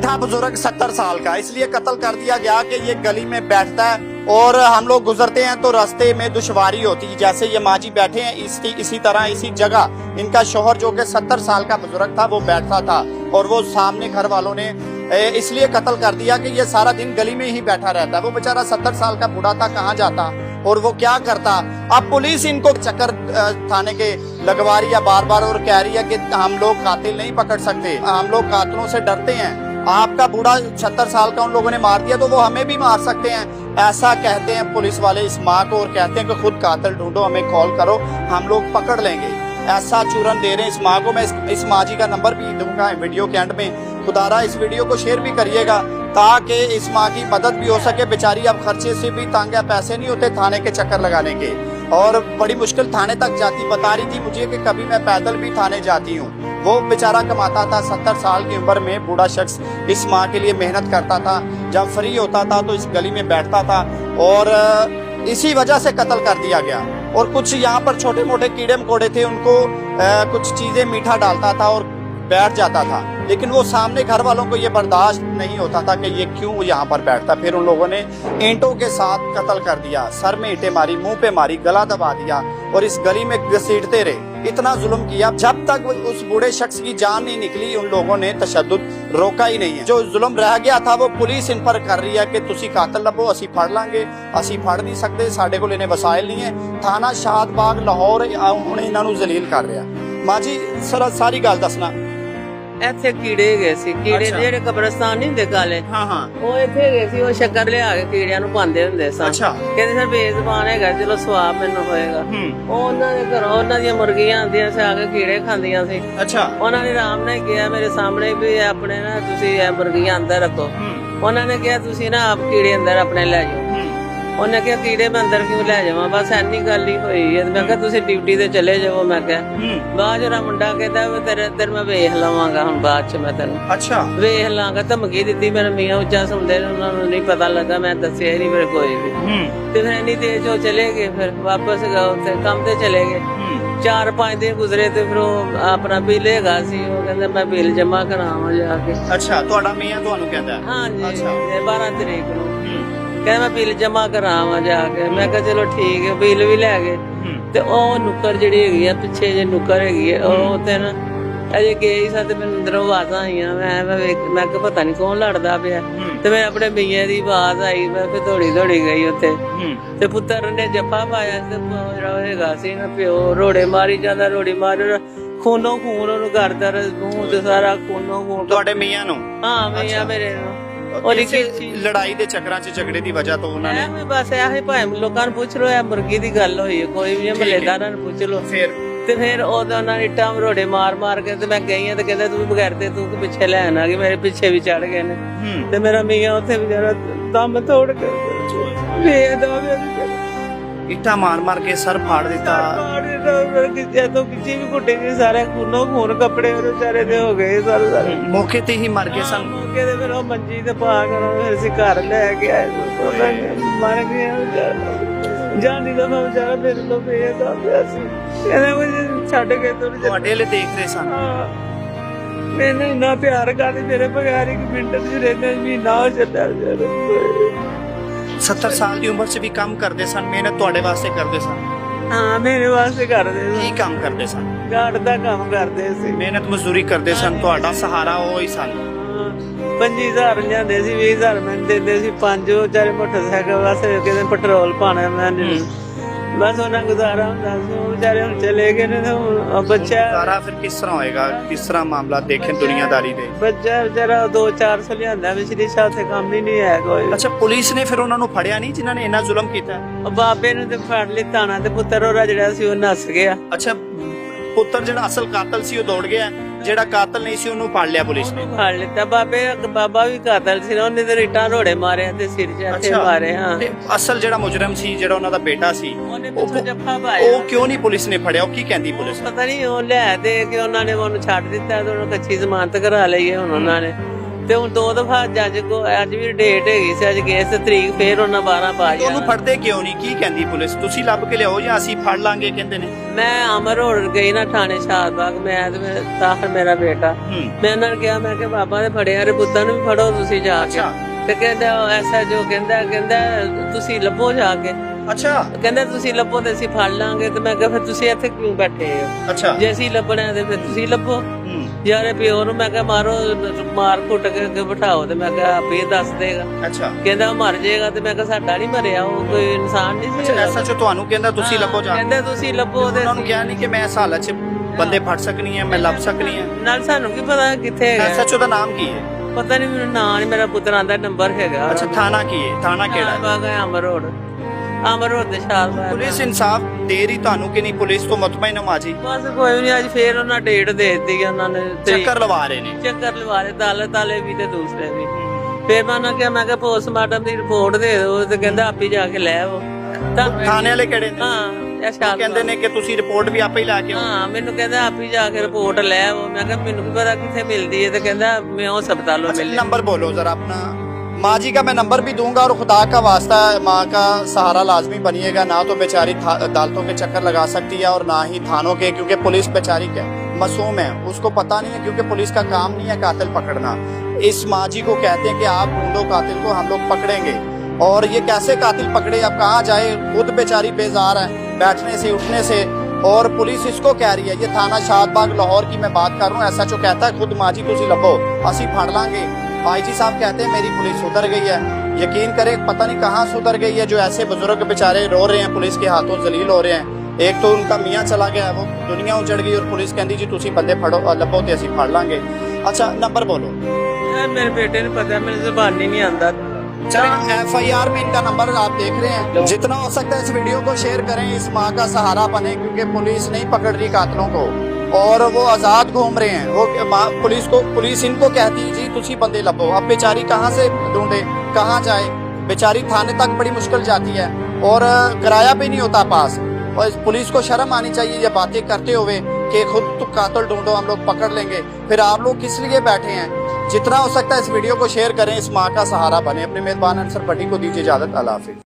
था बुजुर्ग 70 साल का, इसलिए कत्ल कर दिया गया कि ये गली में बैठता है और हम लोग गुजरते हैं तो रास्ते में दुश्वारी होती है। जैसे ये माँ जी बैठे हैं इसी तरह इसी जगह इनका शोहर जो कि 70 साल का बुजुर्ग था वो बैठता था और वो सामने घर वालों ने इसलिए कत्ल कर दिया कि ये सारा दिन गली में ही बैठा रहता है। वो बेचारा 70 साल का बूढ़ा था, कहाँ जाता और वो क्या करता। अब पुलिस इनको चक्कर थाने के लगवा रही है बार बार और कह रही है कि हम लोग कातिल नहीं पकड़ सकते, हम लोग कातिलों से डरते हैं। आपका बूढ़ा 70 साल का उन लोगों ने मार दिया तो वो हमें भी मार सकते हैं, ऐसा कहते हैं पुलिस वाले इस माँ को और कहते हैं कि खुद कातिल ढूंढो, हमें कॉल करो, हम लोग पकड़ लेंगे। ऐसा चूरन दे रहे हैं इस माँ को। मैं इस माँ जी का नंबर भी दूंगा वीडियो के एंड में। खुदारा इस वीडियो को शेयर भी करिएगा ताकि इस माँ की मदद भी हो सके। बेचारी अब खर्चे से भी तंग है, पैसे नहीं होते थाने के चक्कर लगाने के और बड़ी मुश्किल थाने तक जाती। बता रही थी मुझे कि कभी मैं पैदल भी थाने जाती हूँ। वो बेचारा कमाता था, 70 साल की उम्र में बूढ़ा शख्स इस माँ के लिए मेहनत करता था। जब फ्री होता था तो इस गली में बैठता था और इसी वजह से कत्ल कर दिया गया। और कुछ यहाँ पर छोटे मोटे कीड़े मकोड़े थे, उनको कुछ चीजें मीठा डालता था और बैठ जाता था, लेकिन वो सामने घर वालों को ये बर्दाश्त नहीं होता था कि ये क्यों यहाँ पर बैठता। फिर उन लोगों ने ईंटों के साथ कत्ल कर दिया, सर में ईंटें मारी, मुंह पे मारी, गला दबा दिया और इस गली में घसीटते रहे। इतना जुल्म किया जब तक उस बूढ़े शख्स की जान नहीं निकली उन लोगों ने तशद्दुद रोका ही नहीं है। जो जुल्म रह गया था वो पुलिस इन पर कर रही है कि तुसी कातिल लभो, असी फड़ लांगे, असी फड़ नहीं सकते, साडे कोल इन्ने वसाइल नहीं है। थाना शादबाग लाहौर हुण इन्हां नूं जलील कर रहा। माँ जी सर सारी गल दसना। ਇੱਥੇ ਕੀੜੇ ਗਏ ਸੀ, ਕੀੜੇ ਜਿਹੜੇ ਕਬਰਸਤਾਨ ਨਹੀਂ ਹੁੰਦੇ ਕਾਲੇ, ਹਾਂ ਹਾਂ ਉਹ ਇੱਥੇ ਗਏ ਸੀ। ਉਹ ਸ਼ੱਕਰ ਲਿਆ ਕੇ ਕੀੜਿਆਂ ਨੂੰ ਪਾਉਂਦੇ ਹੁੰਦੇ ਸਨ। ਅੱਛਾ। ਕਹਿੰਦੇ ਸਰ ਬੇਜ਼ਬਾਨ ਹੈਗਾ, ਚਲੋ ਸਵਾਬ ਮੈਨੂੰ ਹੋਏਗਾ। ਉਹ ਉਹਨਾਂ ਦੇ ਘਰੋਂ ਉਹਨਾਂ ਦੀਆਂ ਮੁਰਗੀਆਂ ਆਉਂਦੀਆਂ ਸੀ, ਆ ਕੇ ਕੀੜੇ ਖਾਂਦੀਆਂ ਸੀ। ਅੱਛਾ। ਉਹਨਾਂ ਨੇ ਆਰਾਮ ਨਾਲ ਕਿਹਾ ਮੇਰੇ ਸਾਹਮਣੇ ਵੀ ਆਪਣੇ ਨਾ ਤੁਸੀਂ ਇਹ ਮੁਰਗੀਆਂ ਅੰਦਰ ਰੱਖੋ। ਉਹਨਾਂ ਨੇ ਕਿਹਾ ਤੁਸੀਂ ਨਾ ਆਪ ਕੀੜੇ ਅੰਦਰ ਆਪਣੇ ਲੈ ਜਾਓ। ਉਹਨੇ ਕਿਹਾ ਕੀੜੇ ਮੈਂ ਅੰਦਰ ਕਿਉਂ ਲੈ ਜਾਵਾਂ, ਬਸ ਐਨੀ ਗੱਲ ਹੀ ਹੋਈ ਹੈ। ਮੈਂ ਕਿਹਾ ਤੁਸੀਂ ਡਿਊਟੀ ਤੇ ਚਲੇ ਜਾਵੋ। ਮੈਂ ਕਿਹਾ ਬਾਅਦ ਜਿਹੜਾ ਮੁੰਡਾ ਕਹਿੰਦਾ ਵੀ ਤੇਰੇ ਅੰਦਰ ਮੈਂ ਵੇਖ ਲਵਾਂਗਾ, ਹੁਣ ਬਾਅਦ ਚ ਮੈਂ ਤੈਨੂੰ ਅੱਛਾ ਵੇਖ ਲਾਂਗਾ। ਧਮਕੀ ਦਿੱਤੀ ਮੇਰੇ ਮੀਆਂ ਉੱਚਾ ਸੁਣਦੇ ਨੇ, ਉਹਨਾਂ ਨੂੰ ਨਹੀਂ ਪਤਾ ਲੱਗਾ, ਮੈਂ ਦੱਸਿਆ ਨਹੀਂ ਫਿਰ ਕੋਈ ਵੀ। ਤੇ ਫਿਰ ਇੰਨੀ ਦੇਰ ਚ ਚਲੇ ਗਏ, ਫਿਰ ਵਾਪਸ ਉੱਥੇ ਕੰਮ ਤੇ ਚਲੇ ਗਏ। 4-5 ਦਿਨ ਗੁਜ਼ਰੇ ਤੇ ਫਿਰ ਉਹ ਆਪਣਾ ਬਿੱਲ ਹੈਗਾ ਸੀ, ਉਹ ਕਹਿੰਦਾ ਮੈਂ ਬਿੱਲ ਜਮਾ ਕਰਾਵਾਂ ਜਾ ਕੇ। ਅੱਛਾ ਤੁਹਾਡਾ ਮੀਆਂ ਤੁਹਾਨੂੰ ਕਹਿੰਦਾ? ਹਾਂਜੀ 12 ਤਰੀਕ ਨੂੰ ਕਹਿੰਦਾ ਮੈਂ ਬਿੱਲ ਜਮਾ ਕਰਾਵਾਂ ਜਾ ਕੇ। ਮੈਂ ਕਿਹਾ ਚਲੋ ਠੀਕ ਹੈ, ਬਿੱਲ ਵੀ ਲੈ ਗਏ। ਤੇ ਉਹ ਨੁੱਕਰ ਜਿਹੜੀ ਹੈਗੀ ਆ ਪਿੱਛੇ ਜੇ ਨੁੱਕਰ ਹੈਗੀ ਆ, ਉਹ ਉੱਥੇ ਨਾ ਅਜੇ ਗਏ ਹੀ ਸਾ ਤੇ ਮੈਨੂੰ ਅੰਦਰੋਂ ਆਵਾਜ਼ਾਂ ਆਈਆਂ। ਮੈਂ ਕਿਹਾ ਪਤਾ ਨੀ ਕੌਣ ਲੜਦਾ ਪਿਆ। ਤੇ ਮੈਂ ਆਪਣੇ ਮੀਆਂ ਦੀ ਆਵਾਜ਼ ਆਈ, ਮੈਂ ਫਿਰ ਦੌੜੀ ਗਈ ਉੱਥੇ। ਤੇ ਪੁੱਤਰ ਨੇ ਜੱਫਾ ਪਾਇਆ ਤੇ ਜਿਹੜਾ ਹੈਗਾ ਸੀ ਨਾ ਪਿਓ ਰੋੜੇ ਮਾਰੀ ਜਾਂਦਾ, ਰੋੜੀ ਮਾਰ ਖੂਨੋਂ ਖੂਨ ਉਹਨੂੰ ਕਰਦਾ, ਮੂੰਹ ਤੇ ਸਾਰਾ ਖੂਨੋਂ ਖੂਨ। ਤੁਹਾਡੇ ਮੀਆਂ ਨੂੰ? ਹਾਂ ਮੀਆਂ ਮੇਰੇ ਨੂੰ। ਲੜਾਈ ਦੇ ਚੱਕਰਾਂ ਚ ਝਗੜੇ ਦੀ ਵਜ੍ਹਾ ਤੋਂ ਉਹਨਾਂ ਨੇ ਬਸ ਇਹ ਭਾਵੇਂ ਲੋਕਾਂ ਨੂੰ ਪੁੱਛ ਲੋ, ਇਹ ਮੁਰਗੀ ਦੀ ਗੱਲ ਹੋਈ ਹੈ, ਕੋਈ ਵੀ ਮਹੱਲੇਦਾਰਾਂ ਨੂੰ ਪੁੱਛ ਲੋ। ਫਿਰ ਉਹਨਾਂ ਨੇ ਇੱਟਾਂ ਮਰੋੜੇ ਮਾਰ ਕੇ ਤੇ ਮੈਂ ਗਈ ਆ ਤੇ ਕਹਿੰਦਾ ਤੂੰ ਬਗੈਰ ਤੇ ਤੂੰ ਪਿੱਛੇ ਲੈਣ ਆ ਗਈ, ਮੇਰੇ ਪਿੱਛੇ ਵੀ ਚੜ ਗਏ ਨੇ। ਤੇ ਮੇਰਾ ਮੀਆਂ ਉੱਥੇ ਵਿਚਾਰਾ ਦਮ ਤੋੜ ਕੇ ਇੱਟਾਂ ਮਾਰ ਕੇ ਸਰ ਫਾੜ ਦਿੱਤਾ। ਜਦੋਂ ਕਿਸੇ ਵੀ ਗੁੱਡੇ ਦੇ ਸਾਰੇ ਖੂਨੋਂ ਖੂਨ, ਕੱਪੜੇ ਉਹਦੇ ਵਿਚਾਰੇ ਦੇ ਹੋ ਗਏ ਸਾਰੇ ਮੌਕੇ ਤੇ ਹੀ ਮਰ ਗਏ ਸਨ। ਮੌਕੇ ਤੇ ਫਿਰ ਉਹ ਮੰਜੀ ਤੇ ਪਾ ਕੇ ਫਿਰ ਅਸੀਂ ਘਰ ਲੈ ਕੇ ਆਏ, ਮਰ ਗਏ ਜਾਨੀ ਦਾ ਵਿਚਾਰਾ ਮੇਰੇ ਤੋਂ ਬੇਦਾ ਪਿਆ ਸੀ। ਕਹਿੰਦਾ ਮੈਨੂੰ ਛੱਡ ਕੇ ਤੁਹਾਡੇ ਲਈ ਦੇਖ ਰਹੇ ਸਨ। ਮੈਨੂੰ ਇੰਨਾ ਪਿਆਰ ਕਰਦੇ, ਮੇਰੇ ਬਗੈਰ ਇੱਕ ਮਿੰਟ ਚ ਰਹਿੰਦੇ ਮਹੀਨਾ ਹੋ ਚੱਲਿਆ। 70 ਸਾਲ ਦੀ ਉਮਰ 'ਚ ਵੀ ਕੰਮ ਕਰਦੇ ਸਨ, ਮਿਹਨਤ ਤੁਹਾਡੇ ਵਾਸਤੇ ਕਰਦੇ ਸਨ? ਹਾਂ ਮੇਰੇ ਵਾਸਤੇ ਕਰਦੇ ਸਨ। ਕੀ ਕੰਮ ਕਰਦੇ ਸਨ? ਗਾਰਡ ਦਾ ਕੰਮ ਕਰਦੇ ਸੀ, ਮਿਹਨਤ ਮਜ਼ਦੂਰੀ ਕਰਦੇ ਸਨ। ਤੁਹਾਡਾ ਸਹਾਰਾ ਉਹ ਹੀ ਸਨ। 25,000 ਲਿਆਂਦੇ ਸੀ, 20,000 ਮੈਨੂੰ ਦਿੰਦੇ ਸੀ। 5 ਵਿਚਾਰੇ ਮੋਟਰਸਾਈਕਲ ਵਾਸਤੇ ਕਹਿੰਦੇ ਪੈਟਰੋਲ ਪਾਣਾ, ਮੈਂ ਬਸ ਉਹਨਾਂ ਗੁਜ਼ਾਰਾ ਹੁੰਦਾ ਸੀ। ਉਹ ਵਿਚਾਰੇ ਹੁਣ ਚਲੇ ਗਏ ਨੇ। ਬੱਚਾ ਗੁਜ਼ਾਰਾ ਫਿਰ ਕਿਸ ਤਰ੍ਹਾਂ ਹੋਏਗਾ? ਕਿਸ ਤਰ੍ਹਾਂ ਮਾਮਲਾ ਦੇਖੇ ਦੁਨੀਆਦਾਰੀ ਦੇ? ਬੱਚਾ ਵਿਚਾਰਾ 2-400 ਲਿਆਂਦਾ, ਪਿਛਲੀ ਸਾਲ ਤੇ ਕੰਮ ਹੀ ਨਹੀਂ ਹੈ ਕੋਈ। ਅੱਛਾ ਪੁਲਿਸ ਨੇ ਫਿਰ ਉਹਨਾਂ ਨੂੰ ਫੜਿਆ ਨਹੀਂ ਜਿਨ੍ਹਾਂ ਨੇ ਇੰਨਾ ਜ਼ੁਲਮ ਕੀਤਾ? ਬਾਬੇ ਨੂੰ ਤੇ ਫੜ ਲਿੱਤਾ ਨਾ, ਤੇ ਪੁੱਤਰ ਉਹਦਾ ਜਿਹੜਾ ਸੀ ਉਹ ਨੱਸ ਗਿਆ। ਅੱਛਾ ਪੁੱਤਰ ਜਿਹੜਾ ਅਸਲ ਕਾਤਲ ਸੀ ਉਹ ਦੌੜ ਗਿਆ, ਜਿਹੜਾ ਕਾਤਲ ਨਹੀਂ ਸੀ ਉਹਨੂੰ ਫੜ ਲਿਆ ਪੁਲਿਸ ਨੇ? ਫੜ ਲਿੱਤਾ। ਬਾਬਾ ਵੀ ਕਾਤਲ ਸੀ, ਉਹਨੇ ਤੇ ਇੱਟਾਂ ਰੋੜੇ ਮਾਰੇ ਤੇ ਸਿਰ 'ਚ ਮਾਰੇ। ਹਾਂ ਤੇ ਅਸਲ ਜਿਹੜਾ ਮੁਜਰਮ ਸੀ, ਜਿਹੜਾ ਉਹਨਾਂ ਦਾ ਬੇਟਾ ਸੀ, ਉਹਨੇ ਪਿੱਛੋਂ ਜੱਫਾ ਪਾਇਆ। ਉਹ ਕਿਉਂ ਨਹੀਂ ਪੁਲਿਸ ਨੇ ਫੜਿਆ? ਉਹ ਕੀ ਕਹਿੰਦੀ ਪੁਲਿਸ? ਪਤਾ ਨਹੀਂ, ਉਹ ਲੈ ਦੇ ਕੇ ਉਹਨਾਂ ਨੇ ਉਹਨੂੰ ਛੱਡ ਦਿੱਤਾ ਤੇ ਉਹਨੂੰ ਕੱਚੀ ਜ਼ਮਾਨਤ ਕਰਾ ਲਈ ਹੈ ਹੁਣ ਉਹਨਾਂ ਨੇ। ਤੇ ਹੁਣ 2 ਦਫਾ ਜੱਜ ਕੋ ਅੱਜ ਵੀ ਡੇਟ ਹੈਗੀ ਸੀ, ਅੱਜ ਗਏ ਸੀ ਤਰੀਕ, ਫੇਰ ਉਹਨਾਂ 12 ਪਾ ਉਹਨੂੰ ਫੜਦੇ ਕਿਉਂ ਨਹੀਂ? ਕੀ ਕਹਿੰਦੀ ਪੁਲਿਸ? ਤੁਸੀਂ ਲੱਭ ਕੇ ਲਿਆਓ ਜਾਂ ਅਸੀਂ ਫੜ ਲਾਂਗੇ ਕਹਿੰਦੇ ਨੇ? ਮੈਂ ਅਮਰ ਰੋਡ ਗਈ ਨਾ ਥਾਣੇ ਸ਼ਾਹਬਾਗ, ਮੈਂ ਤੇ ਤਾਹਰ ਮੇਰਾ ਬੇਟਾ, ਮੈਂ ਉਹਨਾਂ ਨੂੰ ਕਿਹਾ, ਮੈਂ ਕਿ ਬਾਬਾ ਨੇ ਫੜਿਆ ਰੇ ਪੁੱਤਾਂ ਨੂੰ ਵੀ ਫੜੋ ਤੁਸੀਂ ਜਾ ਕੇ। ਤੇ ਕਹਿੰਦਾ ਐਸਾ ਜੋ ਕਹਿੰਦਾ ਤੁਸੀਂ ਲੱਭੋ ਜਾ ਕੇ। ਅੱਛਾ, ਕਹਿੰਦਾ ਤੁਸੀਂ ਲੱਭੋ ਤੇ ਅਸੀਂ ਫੜ ਲਾਂਗੇ। ਤੇ ਮੈਂ ਕਿਹਾ ਫਿਰ ਤੁਸੀਂ ਇੱਥੇ ਕਿਉਂ ਬੈਠੇ ਹੋ? ਅੱਛਾ, ਜੇ ਅਸੀਂ ਲੱਭਣਾ ਤੇ ਫਿਰ ਤੁਸੀਂ ਲੱਭੋ। ਯਾਰੇ ਪਿਓ ਨੂੰ ਮੈਂ ਕਿਹਾ ਮਾਰੋ, ਮਾਰ ਕੁੱਟ ਕੇ ਅੱਗੇ ਬਿਠਾਓ, ਤੇ ਮੈਂ ਕਿਹਾ ਆਪੇ ਦੱਸ ਦੇਗਾ। ਅੱਛਾ, ਕਹਿੰਦਾ ਉਹ ਮਰ ਜਾਏਗਾ। ਤੇ ਮੈਂ ਕਿਹਾ ਸਾਡਾ ਨਹੀਂ ਮਰਿਆ, ਉਹ ਕੋਈ ਇਨਸਾਨ ਨਹੀਂ ਸੀ। ਐਸਾ ਜੋ ਤੁਹਾਨੂੰ ਕਹਿੰਦਾ ਤੁਸੀਂ ਲੱਭੋ ਜਾ ਕੇ? ਕਹਿੰਦਾ ਤੁਸੀਂ ਲੱਭੋ। ਤੇ ਉਹਨਾਂ ਨੂੰ ਕਿਹਾ ਨਹੀਂ ਕਿ ਮੈਂ ਇਸ ਹਾਲਤ 'ਚ ਬੰਦੇ ਫੜ ਸਕਣੀ ਹੈ, ਮੈਂ ਲੱਭ ਸਕਣੀ ਹੈ? ਨਾਲ ਸਾਨੂੰ ਕੀ ਪਤਾ ਕਿੱਥੇ ਹੈਗਾ। ਐਸਐਚਓ ਦਾ ਨਾਮ ਕੀ ਹੈ? ਪਤਾ ਨਹੀਂ ਮੈਨੂੰ, ਨਾਂ ਨਹੀਂ, ਮੇਰਾ ਪੁੱਤਰਾਂ ਦਾ ਨੰਬਰ ਹੈਗਾ। ਅੱਛਾ, ਥਾਣਾ ਕੀ ਹੈ? ਥਾਣਾ ਕਿਹੜਾ ਹੈ? ਅਮਰ ਰੋਡ ਦੇ ਸ਼ਾਹਬਾਗ। ਪੁਲਿਸ ਇਨਸਾਫ ਦੇ ਰਹੀ ਤੁਹਾਨੂੰ ਕਿ ਨਹੀਂ? ਪੁਲਿਸ ਤੋਂ ਮੁਤਮਈਨ ਹੋ ਮਾਜੀ? ਬਸ ਕੋਈ ਨਹੀਂ, ਅੱਜ ਫੇਰ ਉਹਨਾਂ ਡੇਟ ਦੇ ਦਿੱਤੀ ਉਹਨਾਂ ਨੇ, ਚੱਕਰ ਲਵਾ ਰਹੇ ਨੇ। ਚੱਕਰ ਲਵਾ ਰਹੇ, ਤਾਲੇ ਵੀ ਤੇ ਦੂਸਰੇ ਵੀ। ਫੇਰ ਮੈਂ ਉਹਨਾਂ ਕਿਹਾ, ਮੈਂ ਕਿਹਾ ਪੋਸਟਮਾਰਟਮ ਦੀ ਰਿਪੋਰਟ ਦੇ ਦਿਓ। ਤੇ ਕਹਿੰਦਾ ਆਪੇ ਜਾ ਕੇ ਲੈ ਆਓ। ਥਾਣੇ ਵਾਲੇ ਕਿਹੜੇ ਨੇ? ਹਾਂ, ਇਹ ਕਹਿੰਦੇ ਨੇ ਕਿ ਤੁਸੀਂ ਰਿਪੋਰਟ ਵੀ ਆਪੇ ਹੀ ਲਾ ਕੇ ਆਓ। ਹਾਂ, ਮੈਨੂੰ ਕਹਿੰਦਾ ਆਪੇ ਜਾ ਕੇ ਰਿਪੋਰਟ ਲੈ ਆਓ। ਮੈਂ ਕਿਹਾ ਮੈਨੂੰ ਕੀ ਪਤਾ ਕਿੱਥੇ ਮਿਲਦੀ ਹੈ। ਤੇ ਕਹਿੰਦਾ मैं वो अस्पतालों में। नंबर बोलो जरा अपना। माँ जी का मैं नंबर भी दूंगा, और खुदा का वास्ता माँ का सहारा लाजमी बनिएगा। ना तो बेचारी अदालतों के चक्कर लगा सकती है और ना ही थानों के, क्योंकि पुलिस बेचारी क्या मासूम है, उसको पता नहीं है, क्योंकि पुलिस का काम नहीं है कातिल पकड़ना। इस माँ जी को कहते हैं कि आप ढूंढो कातिल को, हम लोग पकड़ेंगे। और ये कैसे कातिल पकड़े, अब कहाँ जाए? खुद बेचारी बेजार है बैठने से उठने से, और पुलिस इसको कह रही है। ये थाना शाहबाग लाहौर की मैं बात कर रहा हूँ। एसएचओ कहता है खुद माँ जी तुसी लभो, असी फड़ लांगे। आईजी साहब कहते हैं मेरी पुलिस सुधर गई है। यकीन करें, पता नहीं कहाँ सुधर गई है, जो ऐसे बुजुर्ग बेचारे रो रहे हैं, पुलिस के हाथों जलील हो रहे हैं। एक तो उनका मियाँ चला गया है, वो दुनिया उजड़ गई, और पुलिस कहती जी तुसी बंदे फड़ो लभो ते असी फड़ लांगे। अच्छा, नंबर बोलो। मेरे बेटे ने पता, मेरे जुबान ही नहीं आता। FIR में इनका नंबर आप देख रहे हैं। जितना हो सकता है इस वीडियो को शेयर करें, इस माँ का सहारा बने, क्योंकि पुलिस नहीं पकड़ रही कातिलों को और वो आजाद घूम रहे हैं। वो पुलिस इनको कहती है जी तुसी बंदे लभो। अब बेचारी कहाँ से ढूंढे, कहाँ जाए? बेचारी थाने तक बड़ी मुश्किल जाती है, और किराया भी नहीं होता पास। और इस पुलिस को शर्म आनी चाहिए ये बातें करते हुए कि खुद तुम कातिल ढूंढो, हम लोग पकड़ लेंगे। फिर आप लोग किस लिए बैठे हैं? जितना हो सकता है इस वीडियो को शेयर करें, इस माँ का सहारा बने। अपने मेजबान अंसर भट्टी को दीजिए इजाजत। अल्लाह हाफिज।